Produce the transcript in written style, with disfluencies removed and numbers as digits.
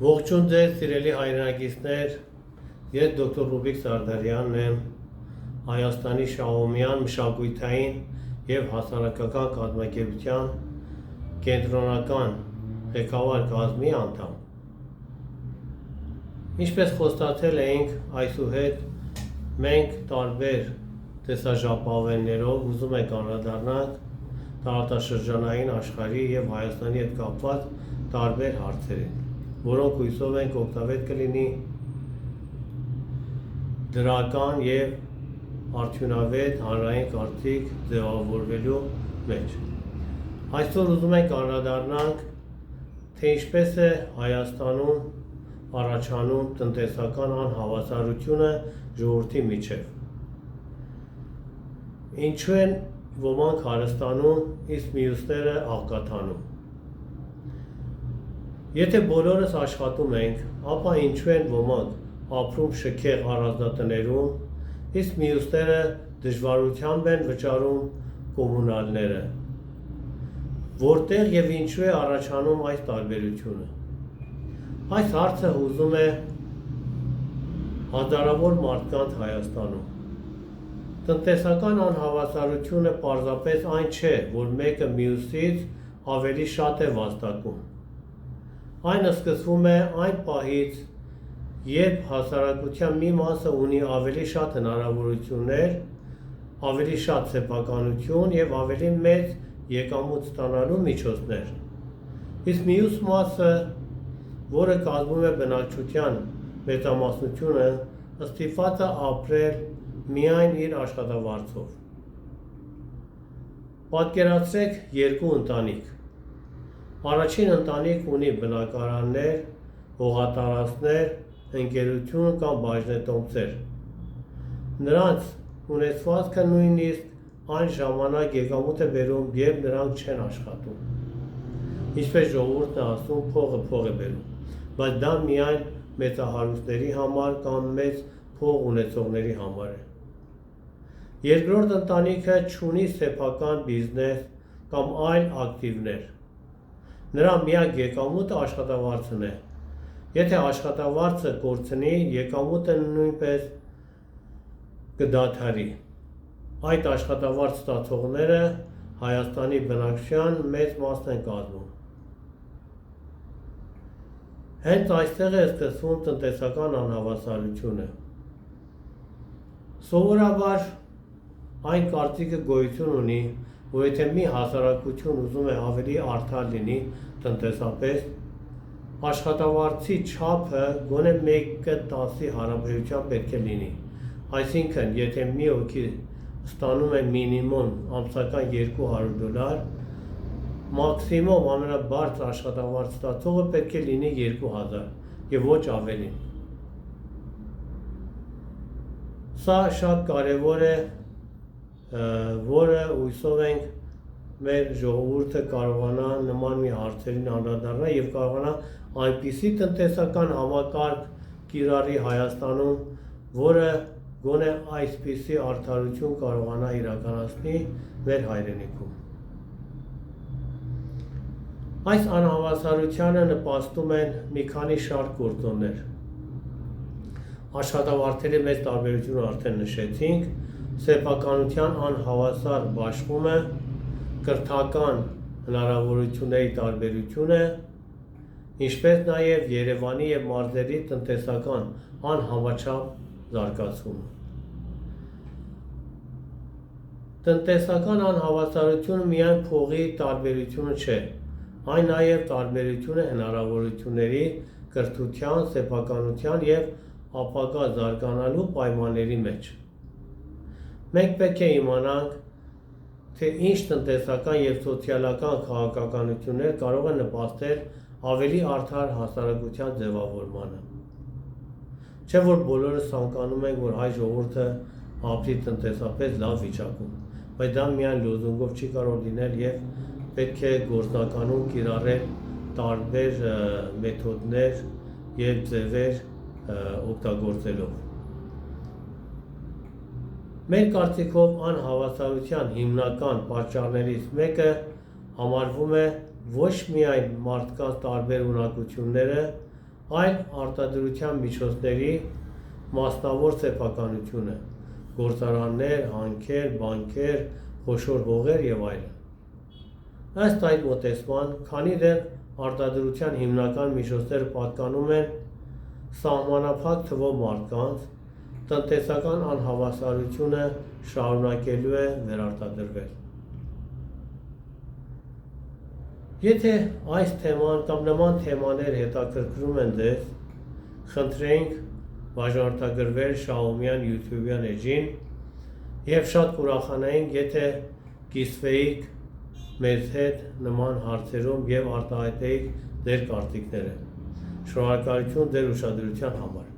Ողջույն ձեզ սիրելի հայրենակիցներ, ես դոկտոր Ռուբիկ Սարդարյանն եմ, Հայաստանի Շահումյան մշակութային և հասարակական կազմակերպության կենտրոնական ղեկավար կազմի անդամ։ Ինչպես խոստացել էինք, այսուհետ մենք տարբեր տեսաժապավեններով ուզում ենք անդրադառնանք տարածաշրջանային աշխարհի և Հայաստանի հետ կապված տարբեր հարցերին, որոնք հույսով ենք օգտավեր կլինի դրական և արդյունավետ հանրային կարծիք ձևավորվելու մեջ։ Այսօր ուզում ենք անդրադառնանք, թե ինչպես է Հայաստանում առաջանում տնտեսական անհավասարությունը ժողովրդի միջև։ Ինչու են ոմանք հարստանում, իսկ մյուսները աղքատանում։ Եթե բոլորս աշխատում ենք, ապա ինչու են ոմանք ապրում շքեղ առանձնատներում, իսկ մյուսները դժվարությամբ են վճարում կոմունալները։ Որտեղ և ինչու է առաջանում այս տարբերությունը։ Այս հարցը հուզում է հազարավոր մարդկանց Հայաստանում։ Տնտեսական անհավասարությունը պարզապես այն չէ, որ մեկը մյուսից ավելի շատ է վաստակում։ Այն սկսվում է այն պահից, երբ հասարակության մի մասը ունի ավելի շատ հնարավորություններ, ավելի շատ սեփականություն և ավելի մեծ եկամուտ ստանալու միջոցներ, իսկ մյուս մասը, որը կազմում է բնակչության մեծամասնությունը, ստիպված է ապրել միայն իր աշխատավարձով։ Պատկերացրեք երկու ընտանիք։ Առաջին ընտանիք ունի բնակարաններ, հողատարածքներ, ընկերություն կամ բաժնետոմսեր։ Նրանց ունեցվածքը նույնիսկ այն ժամանակ եկամուտ է բերում, երբ նրանք չեն աշխատում։ Ինչպես ժողովուրդն է ասում, փողը փող է բերում, բայց դա միայն մեծահարուստների համար կամ մեծ փող ունեցողների համար է։ Երկրորդ ընտանիքը չունի սեփական բիզնես կամ այլ ակտիվներ։ Նրա միակ եկամուտը աշխատավարձն է։ Եթե աշխատավարձը կորցնի, եկամուտը նույնպես կդադարի։ Այդ աշխատավարձ ստացողները Հայաստանի բնակչության մեծ մասն են կազմում։ Հենց այստեղ է սկսվում տնտեսական անհավասարությունը։ Սովորաբար այն կարծիքը գոյություն ունի, որ եթե մի հասարակություն ուզում է ավելի արդար լինի տնտեսապես, աշխատավարձի չափը գոնե 1:10 հարաբերությամբ պետք է լինի։ Այսինքն, եթե մի հոգի ստանում է մինիմում ամսական $200, մաքսիմում ամենաբարձր աշխատավարձ ստացողը պետք է լինի 2000 և ոչ ավելին։ Սա շատ կարևոր է, որը հույսով ենք մեր ժողովուրդը կարողանա նման մի հարցերին անդրադառնալ և կարողանա այնպիսի տնտեսական համակարգ կիրառի Հայաստանում, որը գոնե այսպիսի արդարություն կարողանա իրականացնի մեր հայրենիքում։ Այս անհավասարությանը նպաստում են մի քանի շարք գործոններ։ Աշխատավարձերի մեծ տարբերությունը արդեն նշեցինք, սեփականության անհավասար բաշխումը, կրթական հնարավորությունների տարբերությունը, ինչպես նաև Երևանի և մարզերի տնտեսական անհամաչափ զարգացումը։ Տնտեսական անհավասարությունը միայն փողի տարբերությունը չէ, այն նաև տարբերություն է հնարավորությունների, կրթության, սեփականության և ապագա զարգանալու պայմանների մեջ։ Մենք պետք է իմանանք, թե ինչ տնտեսական և սոցիալական քաղաքականություններ կարող են նպաստել ավելի արդար հասարակության ձևավորմանը։ Չէ՞ որ բոլորս ցանկանում ենք, որ հայ ժողովուրդը ապրի տնտեսապես լավ վիճակում, բայց դա միայն լոզունգով չի կարող լինել և պետք է գործնականում կիրառել տարբեր մեթոդներ և ձևեր օգտագործելով։ Մեր կարծիքով անհավասարության հիմնական պատճառներից մեկը համարվում է ոչ միայն մարդկանց տարբեր ունակությունները, այլ արտադրության միջոցների մասնավոր սեփականությունը, գործարաններ, հանքեր, բանկեր, խոշոր հողեր եւ այլն։ Ըստ այդ մոտեցման, քանի դեռ արտադրության հիմնական միջոցները պատկանում են սահմանափակ թվով մարդկանց, տնտեսական անհավասարությունը շարունակելու է վերարտադրվել։ Եթե այս թեման կամ նման թեմաներ հետաքրքրում են ձեզ, խնդրենք բաժանորդագրվել Շահումյան YouTube-յան էջին եւ շատ կուրախանայինք, եթե կիսվեիք մեզ հետ նման հարցերում եւ արտահայտեիք ձեր կարծիքները։ Շնորհակալություն ձեր ուշադրության համար։